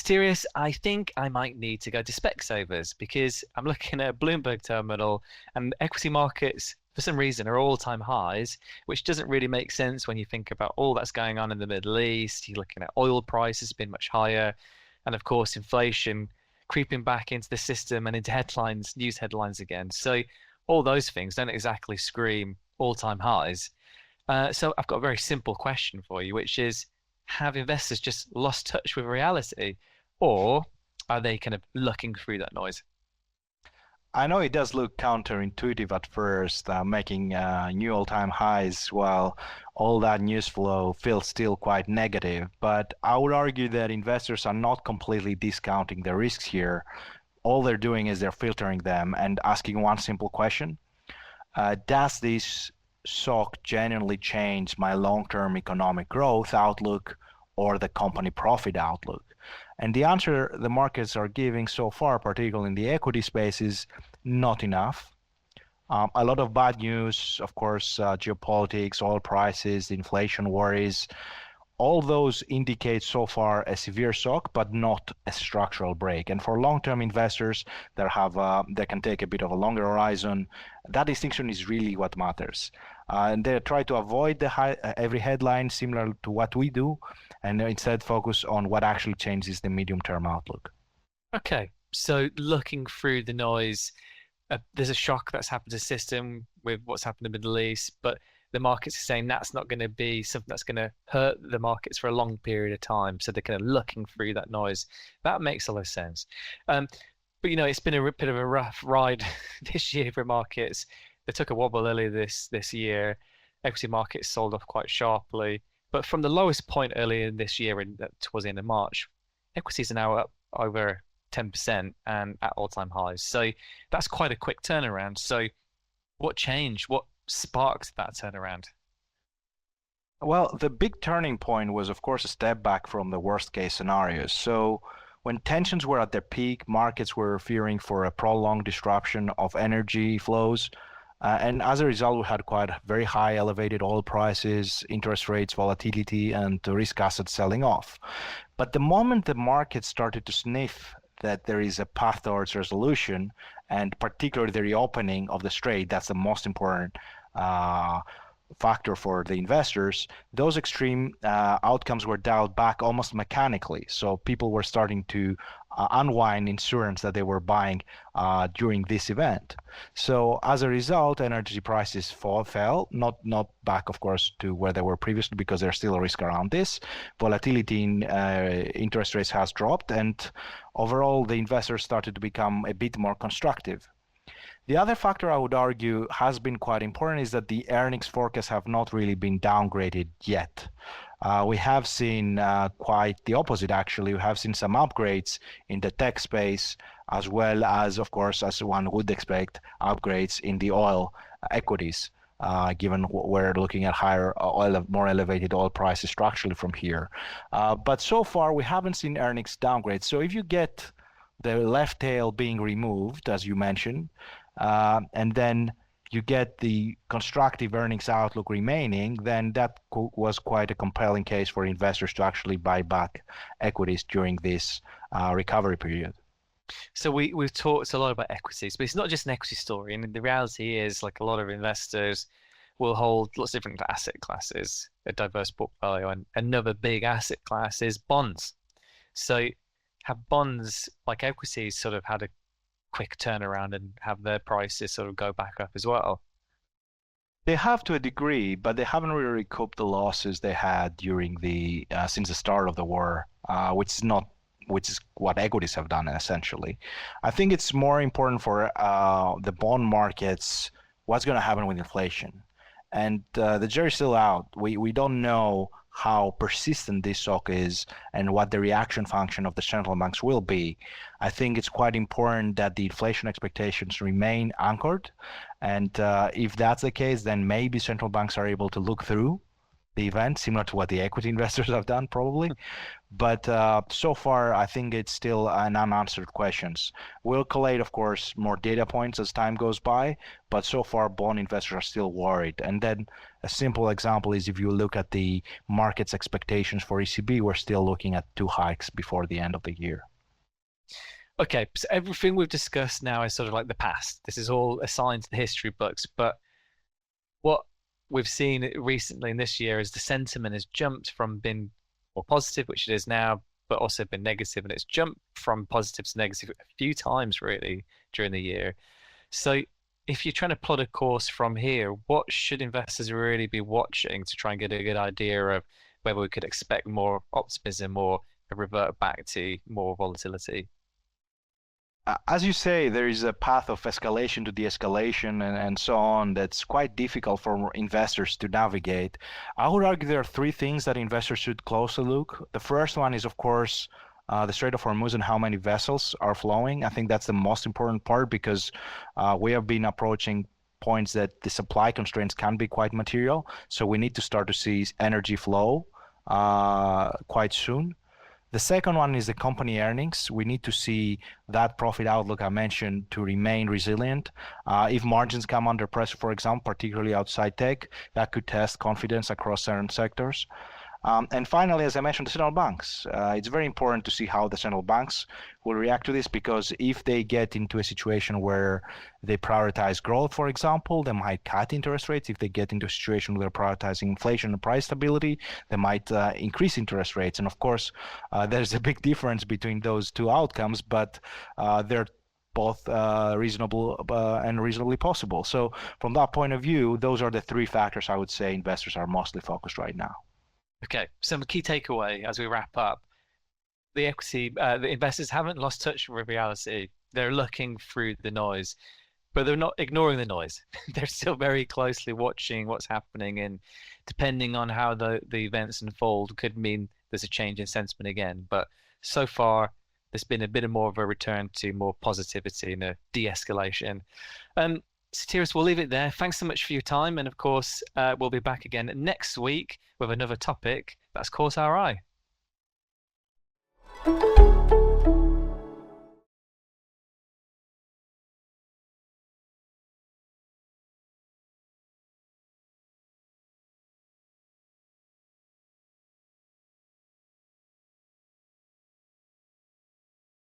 Sotirios, I think I might need to go to Specsavers because I'm looking at a Bloomberg terminal and equity markets, for some reason, are all-time highs, which doesn't really make sense when you think about all that's going on in the Middle East. You're looking at oil prices been much higher, and of course, inflation creeping back into the system and into headlines, news headlines again. So all those things don't exactly scream all-time highs. So I've got a very simple question for you, which is, have investors just lost touch with reality, or are they kind of looking through that noise? I know it does look counterintuitive at first, making new all-time highs while all that news flow feels still quite negative. But I would argue that investors are not completely discounting the risks here. All they're doing is they're filtering them and asking one simple question. Does this shock genuinely change my long-term economic growth outlook or the company profit outlook? And the answer the markets are giving so far, particularly in the equity space, is not enough. A lot of bad news, of course, geopolitics, oil prices, inflation worries, all those indicate so far a severe shock, but not a structural break. And for long-term investors that can take a bit of a longer horizon, that distinction is really what matters. And they try to avoid every headline similar to what we do, and instead focus on what actually changes the medium-term outlook. Okay, so looking through the noise, there's a shock that's happened to the system with what's happened in the Middle East, but the markets are saying that's not going to be something that's going to hurt the markets for a long period of time. So they're kind of looking through that noise. That makes a lot of sense. But it's been a bit of a rough ride this year for markets. They took a wobble earlier this year. Equity markets sold off quite sharply. But from the lowest point earlier in this year, towards the end of March, equities are now up over 10% and at all-time highs. So that's quite a quick turnaround. So what changed? What sparked that turnaround? Well, the big turning point was, of course, a step back from the worst case scenarios. So when tensions were at their peak, markets were fearing for a prolonged disruption of energy flows. And as a result, we had quite very high elevated oil prices, interest rates, volatility, and risk assets selling off. But the moment the market started to sniff that there is a path towards resolution, and particularly the reopening of the strait, that's the most important factor for the investors, those extreme outcomes were dialed back almost mechanically. So people were starting to unwind insurance that they were buying during this event. So as a result, energy prices fell, not back, of course, to where they were previously, because there's still a risk around this. Volatility in interest rates has dropped, and overall, the investors started to become a bit more constructive. The other factor I would argue has been quite important is that the earnings forecasts have not really been downgraded yet. We have seen quite the opposite, actually. We have seen some upgrades in the tech space, as well as, of course, as one would expect, upgrades in the oil equities, given we're looking at higher oil, more elevated oil prices structurally from here. But so far, we haven't seen earnings downgrades. So if you get the left tail being removed, as you mentioned, and then you get the constructive earnings outlook remaining, then that was quite a compelling case for investors to actually buy back equities during this recovery period. So we've talked a lot about equities, but it's not just an equity story. And the reality is, like, a lot of investors will hold lots of different asset classes, a diverse portfolio, and another big asset class is bonds. So have bonds, like equities, sort of had a quick turnaround and have their prices sort of go back up as well? They have to a degree, but they haven't really recouped the losses they had during the since the start of the war, which is what equities have done essentially. I think it's more important for the bond markets what's going to happen with inflation, and the jury's still out. We don't know how persistent this shock is and what the reaction function of the central banks will be. I think it's quite important that the inflation expectations remain anchored. And if that's the case, then maybe central banks are able to look through the event, similar to what the equity investors have done probably. But so far, I think it's still an unanswered questions. We'll collate, of course, more data points as time goes by, but so far, bond investors are still worried. And then a simple example is if you look at the market's expectations for ECB, we're still looking at 2 hikes before the end of the year. Okay, so everything we've discussed now is sort of like the past. This is all assigned to the history books, but what we've seen recently in this year is the sentiment has jumped from being more positive, which it is now, but also been negative, and it's jumped from positive to negative a few times really during the year. So if you're trying to plot a course from here, what should investors really be watching to try and get a good idea of whether we could expect more optimism or a revert back to more volatility? As you say, there is a path of escalation to de-escalation and so on that's quite difficult for investors to navigate. I would argue there are three things that investors should closely look. The first one is, of course, the Strait of Hormuz and how many vessels are flowing. I think that's the most important part because we have been approaching points that the supply constraints can be quite material. So we need to start to see energy flow quite soon. The second one is the company earnings. We need to see that profit outlook I mentioned to remain resilient. If margins come under pressure, for example, particularly outside tech, that could test confidence across certain sectors. And finally, as I mentioned, the central banks. It's very important to see how the central banks will react to this because if they get into a situation where they prioritize growth, for example, they might cut interest rates. If they get into a situation where they're prioritizing inflation and price stability, they might increase interest rates. And of course, there's a big difference between those two outcomes, but they're both reasonable and reasonably possible. So from that point of view, those are the three factors I would say investors are mostly focused right now. Okay, some key takeaway as we wrap up. The investors haven't lost touch with reality. They're looking through the noise, but they're not ignoring the noise. They're still very closely watching what's happening, and depending on how the events unfold, could mean there's a change in sentiment again. But so far, there's been a bit of more of a return to more positivity and a de-escalation. Sotirios, we'll leave it there. Thanks so much for your time, and of course, we'll be back again next week with another topic that's caught our eye.